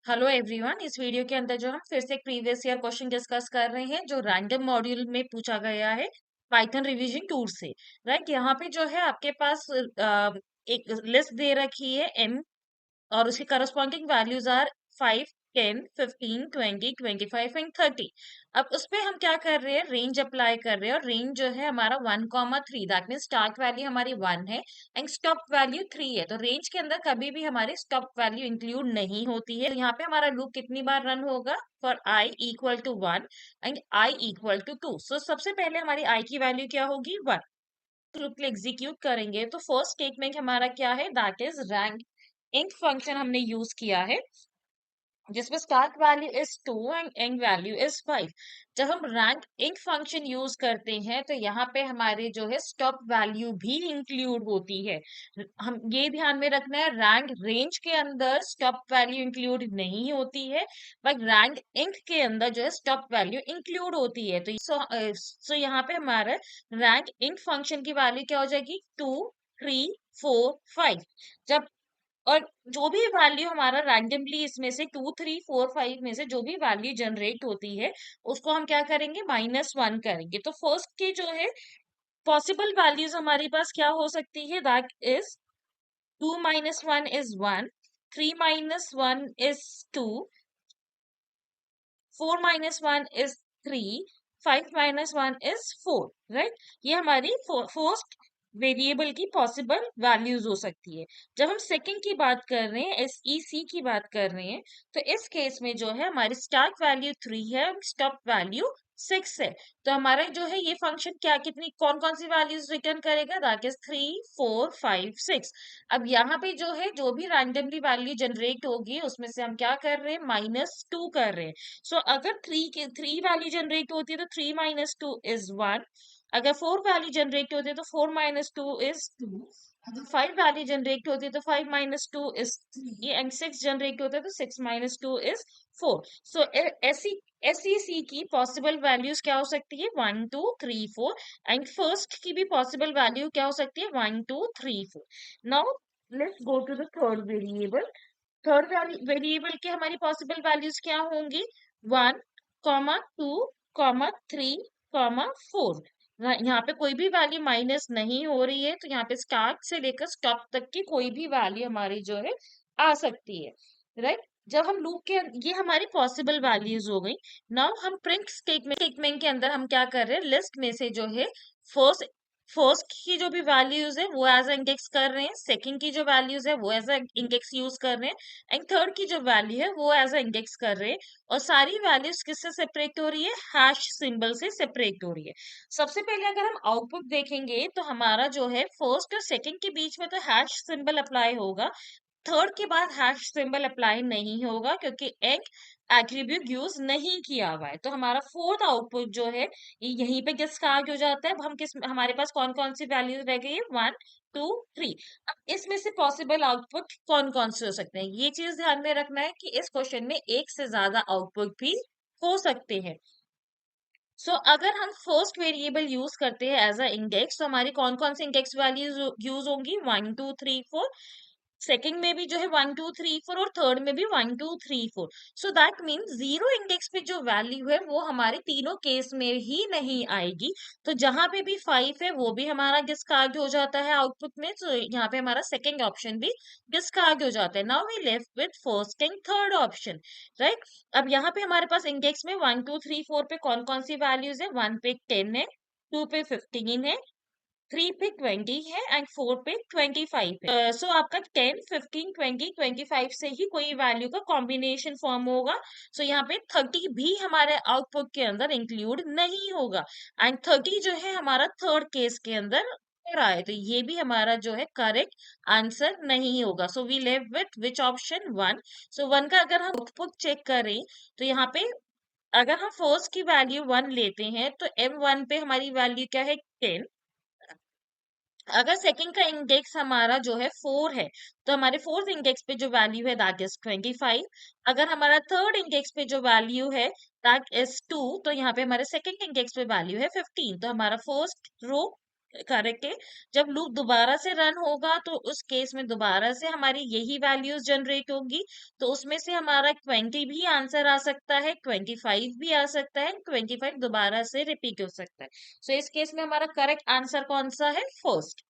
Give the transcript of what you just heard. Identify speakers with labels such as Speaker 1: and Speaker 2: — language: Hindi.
Speaker 1: Hello everyone. इस वीडियो के अंदर जो हम फिर से एक प्रीवियस ईयर क्वेश्चन डिस्कस कर रहे हैं जो रैंडम मॉड्यूल में पूछा गया है पाइथन रिवीजन टूर से। राइट, यहाँ पे जो है आपके पास एक लिस्ट दे रखी है एम और उसके करस्पॉन्डिंग वैल्यूज आर 5, 10, 15, 20, 25 एंड 30। अब उस पे हम क्या कर रहे हैं, रेंज अप्लाई कर रहे हैं और रेंज जो है हमारा 1,3, दैट मीन स्टार्ट वैल्यू हमारी 1 है एंड स्टॉप वैल्यू 3 है। तो रेंज के अंदर कभी भी हमारी स्टॉप वैल्यू इंक्लूड नहीं होती है। तो यहाँ पे हमारा लूप कितनी बार रन होगा, for i equal to 1 and i equal to 2। So सबसे पहले हमारी आई की वैल्यू क्या होगी, 1। लूप को एग्जीक्यूट करेंगे तो फर्स्ट स्टेटमेंट हमारा क्या है, that is rank int function हमने यूज किया है जिसमें start value is 2 and and value is 5। जब हम रैंक इंट फंक्शन यूज करते हैं तो यहाँ पे हमारे जो है स्टॉप वैल्यू भी इंक्लूड होती है। हम ये ध्यान में रखना है, रैंक रेंज के अंदर स्टॉप वैल्यू इंक्लूड नहीं होती है, बट रैंक इंट के अंदर जो है स्टॉप वैल्यू इंक्लूड होती है। तो सो यहाँ पे हमारा रैंक इंट फंक्शन की वैल्यू क्या हो जाएगी, 2, 3, 4, 5। जब और जो भी वैल्यू हमारा रैंडमली इसमें से 2, 3, 4, 5 में से जो भी वैल्यू जनरेट होती है उसको हम क्या करेंगे, -1 करेंगे। तो फर्स्ट की जो है पॉसिबल वैल्यूज हमारे पास क्या हो सकती है, that is 2 - 1 is 1, 3 - 1 is 2, 4 - 1 is 3, 5 - 1 is 4। Right, ये हमारी फर्स्ट वेरिएबल की पॉसिबल वैल्यूज हो सकती है। जब हम सेकंड की बात कर रहे हैं, SEC की बात कर रहे हैं, तो इस केस में जो है हमारी स्टार्ट वैल्यू 3 है, स्टॉप वैल्यू 6 है। तो हमारा जो है ये फंक्शन क्या कितनी कौन कौन सी वैल्यूज रिटर्न करेगा, दैट इज 3, 4, 5, 6। अब यहाँ पे जो है जो भी रैंडमली वैल्यू जनरेट होगी उसमें से हम क्या कर रहे हैं, -2 कर रहे हैं। सो अगर 3 वैल्यू जनरेट होती है तो 3 - 2 इज 1। अगर 4 वैल्यू जनरेट होती है तो 4 - 2 इज 2। अगर 5 वैल्यू जनरेट होती है तो 5 - 2 इज 3 एंड 6 जनरेट होता है तो 6 - 2 इज 4। सो ऐसी SEC की पॉसिबल वैल्यूज क्या हो सकती है, 1, 2, 3, 4 एंड फर्स्ट की भी पॉसिबल वैल्यू क्या हो सकती है, 1, 2, 3, 4। Now let's go to the third variable. Third variable की हमारी पॉसिबल वैल्यूज क्या होंगी, 1, 2, 3, 4। यहाँ पे कोई भी वैल्यू माइनस नहीं हो रही है, तो यहाँ पे स्टार्ट से लेकर स्टॉप तक की कोई भी वैल्यू हमारी जो है आ सकती है। राइट, जब हम लूप के ये हमारी पॉसिबल वैल्यूज हो गई। नाउ हम प्रिंट स्टेटमेंट के अंदर हम क्या कर रहे हैं, लिस्ट में से जो है फर्स्ट फर्स्ट की जो भी वैल्यूज है वो एज इंडेक्स कर रहे हैं, सेकंड की जो वैल्यूज है वो एज इंडेक्स यूज कर रहे हैं एंड थर्ड की जो वैल्यू है वो एज इंडेक्स कर रहे हैं। और सारी वैल्यूज किससे सेपरेट हो रही है, हैश सिंबल से सेपरेट हो रही है। सबसे पहले अगर हम आउटपुट देखेंगे तो हमारा जो है फर्स्ट और सेकंड के बीच में तो हैश सिंबल अप्लाई होगा, थर्ड के बाद हैश सिंबल अप्लाई नहीं होगा क्योंकि एक एट्रीब्यूट यूज नहीं किया हुआ है। तो हमारा फोर्थ आउटपुट जो है यहीं पे किस कार्ड हो जाता है। अब हम किस हमारे पास कौन कौन सी वैल्यूज रह गई है, 1, 2, 3। अब इसमें से पॉसिबल आउटपुट कौन कौन से हो सकते हैं, ये चीज ध्यान में रखना है कि इस क्वेश्चन में एक से ज्यादा आउटपुट भी हो सकते हैं। सो अगर हम फर्स्ट वेरिएबल यूज करते हैं एज अ इंडेक्स तो हमारी कौन कौन सी इंडेक्स वैल्यूज यूज होंगी, 1, 2, 3, 4। सेकंड में भी जो है 1, 2, 3, 4 और थर्ड में भी 1, 2, 3, 4। So that means zero index पे जो वैल्यू है वो हमारे तीनों केस में ही नहीं आएगी। तो जहां पे भी 5 है वो भी हमारा डिस्कार्ड हो जाता है आउटपुट में। तो यहाँ पे हमारा सेकंड ऑप्शन भी डिस्कार्ड हो जाता है। Now we left with first and third option. Right, अब यहाँ पे हमारे पास इंडेक्स में 1, 2, 3, 4 पे कौन कौन सी वैल्यूज है, 1 पे 10 है, 2 पे 15 है, 3 पे 20 है एंड 4 पे 25 है। सो आपका 10, 15, 20, 25 से ही कोई वैल्यू का कॉम्बिनेशन फॉर्म होगा। सो यहाँ पे 30 भी हमारे आउटपुट के अंदर इंक्लूड नहीं होगा एंड 30 जो है हमारा थर्ड केस के अंदर हो रहा है। तो ये भी हमारा जो है करेक्ट आंसर नहीं होगा। So we live with which option, 1। So 1 का अगर हम आउटपुट चेक करें तो यहाँ पे अगर हम फर्स्ट की वैल्यू 1 लेते हैं तो M1 पे हमारी वैल्यू क्या है, 10। अगर सेकंड का इंडेक्स हमारा जो है 4 है तो हमारे फोर्थ इंडेक्स पे जो वैल्यू है दैट इज 25। अगर हमारा थर्ड इंडेक्स पे जो वैल्यू है दैट इज 2 तो यहाँ पे हमारे सेकंड इंडेक्स पे वैल्यू है 15। तो हमारा फर्स्ट रो करेक्ट है। जब लूप दोबारा से रन होगा तो उस केस में दोबारा से हमारी यही वैल्यूज जनरेट होगी। तो उसमें से हमारा 20 भी आंसर आ सकता है, 25 भी आ सकता है, 25 दोबारा से रिपीट हो सकता है। सो इस केस में हमारा करेक्ट आंसर कौन सा है? फर्स्ट।